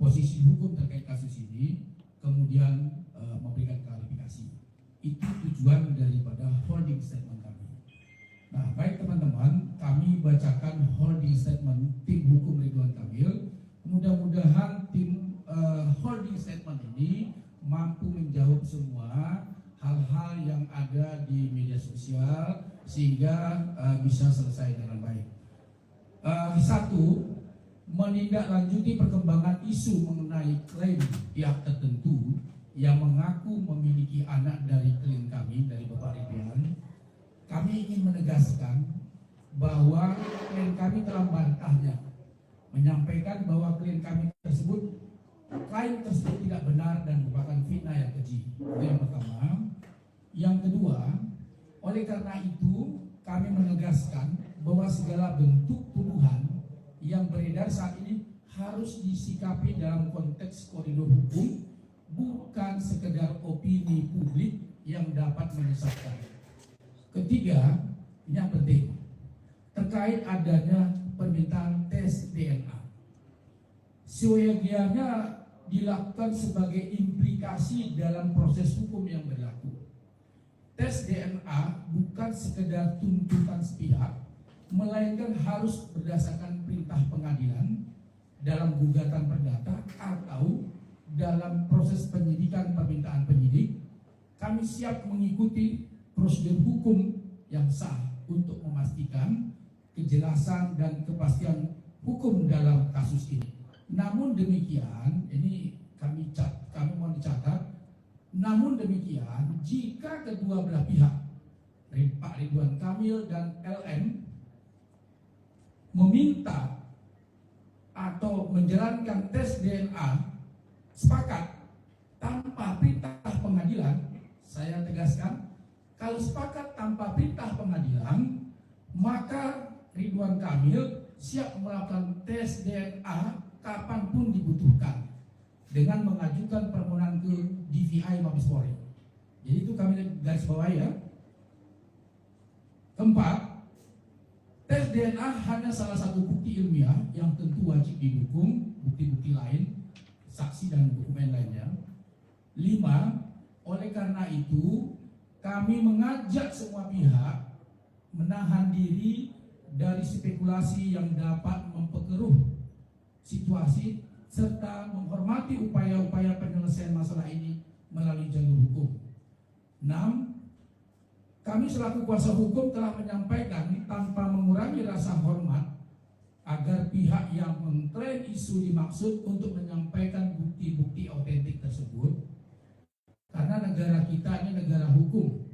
posisi hukum terkait kasus ini, kemudian memberikan klarifikasi. Itu tujuan daripada holding statement kami. Nah, baik teman-teman, kami bacakan holding statement tim hukum Ridwan Kamil. Mudah-mudahan tim holding statement ini mampu menjawab semua hal-hal yang ada di media sosial sehingga bisa selesai dengan baik. Satu, menindaklanjuti perkembangan isu mengenai klaim pihak tertentu yang mengaku memiliki anak dari klien kami, dari Bapak Ridwan. Kami ingin menegaskan bahwa klien kami telah membantahnya, menyampaikan bahwa klien kami tersebut, klaim tersebut tidak benar dan merupakan fitnah yang keji. Itu yang pertama. Yang kedua, oleh karena itu kami menegaskan bahwa segala bentuk tuduhan yang beredar saat ini harus disikapi dalam konteks koridor hukum, bukan sekedar opini publik yang dapat menyesatkan. Ketiga, ini yang penting, terkait adanya permintaan tes DNA. Seyogianya dilakukan sebagai implikasi dalam proses hukum yang berlaku. Tes DNA bukan sekedar tuntutan sepihak, melainkan harus berdasarkan perintah pengadilan dalam gugatan perdata atau dalam proses penyidikan permintaan penyidik. Kami siap mengikuti prosedur hukum yang sah untuk memastikan kejelasan dan kepastian hukum dalam kasus ini. Namun demikian, ini kami mohon dicatat, namun demikian, jika kedua belah pihak, Pak Ridwan Kamil dan LM, meminta atau menjalankan tes DNA sepakat tanpa perintah pengadilan, saya tegaskan, kalau sepakat tanpa perintah pengadilan, maka Ridwan Kamil siap melakukan tes DNA kapanpun dibutuhkan dengan mengajukan permohonan ke DVI Mabes Polri. Jadi itu kami garis bawahi ya. Keempat, tes DNA hanya salah satu bukti ilmiah yang tentu wajib didukung bukti-bukti lain, saksi dan dokumen lainnya. 5, oleh karena itu kami mengajak semua pihak menahan diri dari spekulasi yang dapat memperkeruh situasi serta menghormati upaya-upaya penyelesaian masalah ini melalui jalur hukum. 6, kami selaku kuasa hukum telah menyampaikan tanpa mengurangi rasa hormat agar pihak yang mengklaim isu dimaksud untuk menyampaikan bukti-bukti otentik tersebut, karena negara kita ini negara hukum,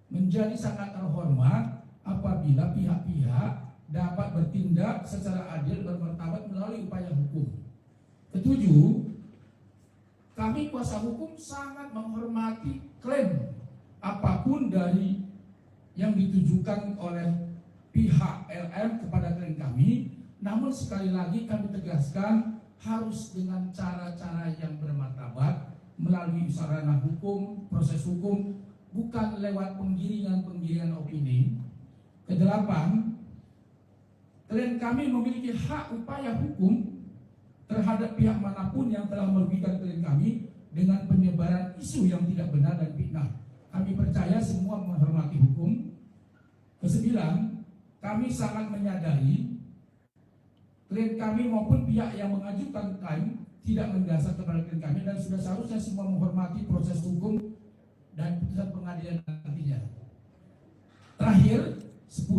menjadi sangat terhormat apabila pihak-pihak dapat bertindak secara adil bermartabat melalui upaya hukum. Ketujuh, kami kuasa hukum sangat menghormati klaim apapun dari yang ditujukan oleh pihak LM kepada klien kami. Namun sekali lagi kami tegaskan harus dengan cara-cara yang bermartabat melalui sarana hukum, proses hukum, bukan lewat penggiringan-penggiringan opini. Kedelapan, klien kami memiliki hak upaya hukum terhadap pihak manapun yang telah merugikan klien kami dengan penyebaran isu yang tidak benar dan fitnah. Kami percaya semua menghormati hukum. Kesembilan, kami sangat menyadari klien kami maupun pihak yang mengajukan klaim tidak mendasar kepada klien kami dan sudah seharusnya semua menghormati proses hukum dan putusan pengadilan nantinya. Terakhir, 10,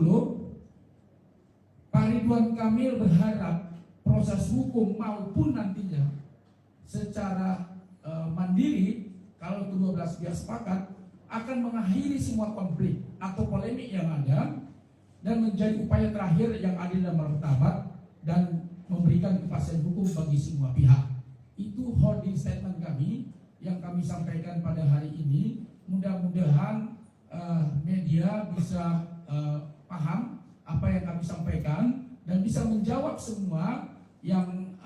Pak Ridwan Kamil berharap proses hukum maupun nantinya secara mandiri, kalau kedua belah pihak sepakat, akan mengakhiri semua konflik atau polemik yang ada dan menjadi upaya terakhir yang adil dan martabat dan memberikan kepastian hukum bagi semua pihak. Itu holding statement kami yang kami sampaikan pada hari ini. Mudah-mudahan media bisa paham apa yang kami sampaikan dan bisa menjawab semua yang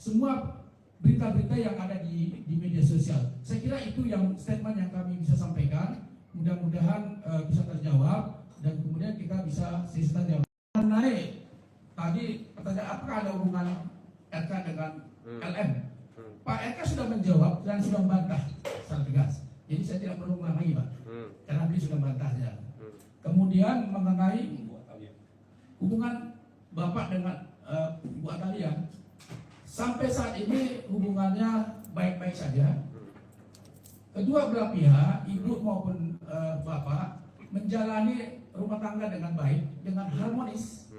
semua berita-berita yang ada di media sosial. Saya kira itu yang statement yang kami bisa sampaikan. Mudah-mudahan bisa terjawab dan kemudian kita bisa sesi tanya jawab. Naik tadi pertanyaan, apakah ada hubungan RK dengan LM. Pak RK sudah menjawab dan sudah membantah secara tegas. Jadi saya tidak perlu mengulang lagi, Pak, karena beliau sudah membantahnya. Kemudian mengenai hubungan Bapak dengan Ibu Atalia, sampai saat ini hubungannya baik-baik saja. Kedua belah pihak, ibu maupun bapak, menjalani rumah tangga dengan baik, dengan harmonis.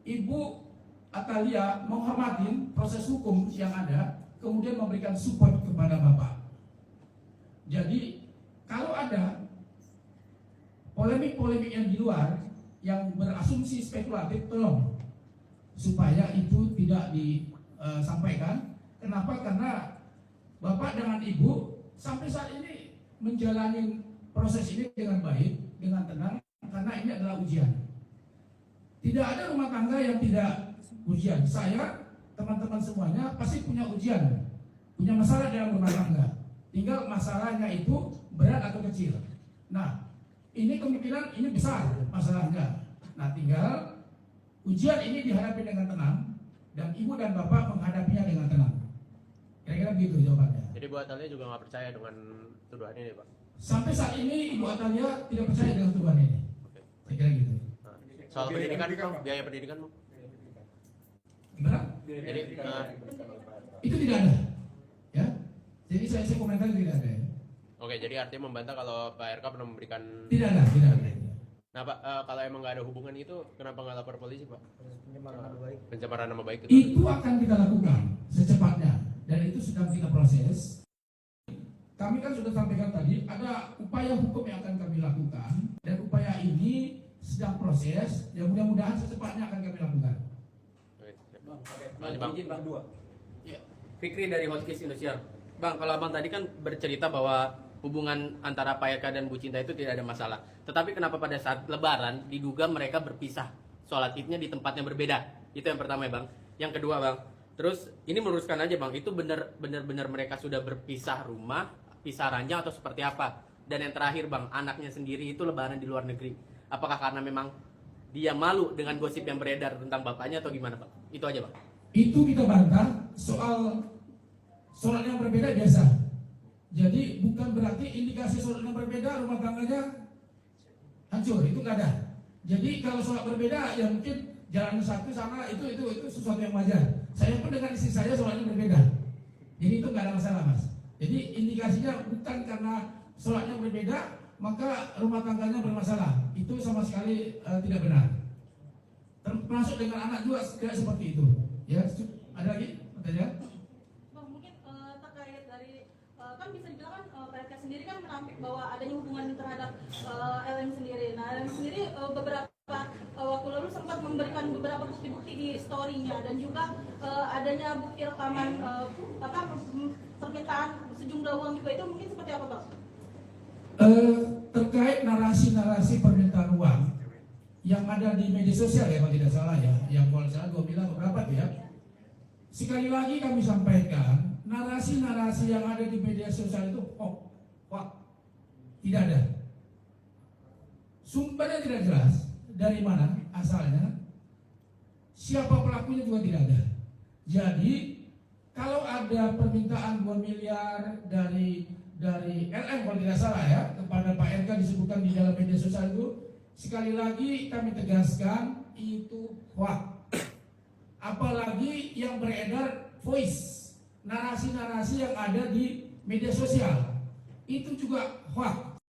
Ibu Atalia menghormati proses hukum yang ada, kemudian memberikan support kepada bapak. Jadi kalau ada polemik-polemik yang di luar yang berasumsi spekulatif, tolong supaya itu tidak disampaikan. Kenapa? Karena bapak dengan ibu sampai saat ini menjalani proses ini dengan baik, dengan tenang, karena ini adalah ujian. Tidak ada rumah tangga yang tidak ujian. Saya, teman-teman semuanya pasti punya ujian, punya masalah dalam rumah tangga. Tinggal masalahnya itu berat atau kecil. Nah, ini kemungkinan ini besar masalahnya. Nah, tinggal ujian ini dihadapi dengan tenang, dan ibu dan bapak menghadapinya dengan tenang. Kira-kira begitu jawabannya. Jadi Bu Atalia juga nggak percaya dengan tuduhan ini, Pak? Sampai saat ini Ibu Atalia tidak percaya dengan tuduhan ini. Oke. Saya kira gitu. Nah, soal pendidikan, Bang, biaya pendidikan, Bang? Gimana? Jadi Itu tidak ada. Ya. Jadi saya komentar tidak ada. Ya. oke, jadi artinya membantah kalau Pak RK pernah memberikan. Tidak ada, tidak ada. Nah, Pak, kalau emang nggak ada hubungan itu, kenapa nggak lapor polisi, Pak? Pencemaran nama baik. Itu akan kita lakukan secepatnya, dan itu sedang kita proses. Kami kan sudah sampaikan tadi, ada upaya hukum yang akan kami lakukan, dan upaya ini sedang proses, yang mudah-mudahan secepatnya akan kami lakukan. Bang, izin Bang dua. Ya. Fikri dari Hotkes Indosiar. Bang, kalau Abang tadi kan bercerita bahwa hubungan antara Pak RK dan Bu Cinta itu tidak ada masalah. Tetapi kenapa pada saat Lebaran diduga mereka berpisah, sholat idnya di tempat yang berbeda? Itu yang pertama ya Bang. Yang kedua Bang, terus ini meluruskan aja Bang, itu benar-benar mereka sudah berpisah rumah, pisah ranjang atau seperti apa? Dan yang terakhir Bang, anaknya sendiri itu Lebaran di luar negeri. Apakah karena memang dia malu dengan gosip yang beredar tentang bapaknya atau gimana Bang? Itu aja Bang. Itu kita bantah. Soal sholat yang berbeda biasa. Jadi bukan berarti indikasi sholat yang berbeda rumah tangganya hancur, itu nggak ada. Jadi kalau sholat berbeda ya mungkin jalan satu sana itu sesuatu yang wajar. Saya pun dengan istri saya sholatnya berbeda. Jadi itu nggak ada masalah Mas. Jadi indikasinya bukan karena sholatnya berbeda maka rumah tangganya bermasalah. Itu sama sekali tidak benar. Termasuk dengan anak juga tidak seperti itu. Ya, ada lagi pertanyaan? Bang, mungkin terkait dari kan bisa dibilang kan PRK sendiri kan menampik bahwa adanya hubungan terhadap LM sendiri. Nah, LM sendiri beberapa waktu lalu sempat memberikan beberapa bukti-bukti di story-nya dan juga adanya bukti rekaman permintaan sejumlah uang juga, itu mungkin seperti apa Bang? Terkait narasi-narasi permintaan uang yang ada di media sosial ya kalau tidak salah ya, yang kalau salah gue bilang beberapa ya. Sekali lagi kami sampaikan, narasi-narasi yang ada di media sosial itu tidak ada. Sumbernya tidak jelas, dari mana asalnya, siapa pelakunya juga tidak ada. Jadi kalau ada permintaan 2 miliar dari LM kalau tidak salah ya kepada Pak RK disebutkan di dalam media sosial itu, sekali lagi kami tegaskan itu hoax. Apalagi yang beredar voice, narasi-narasi yang ada di media sosial itu juga hoax.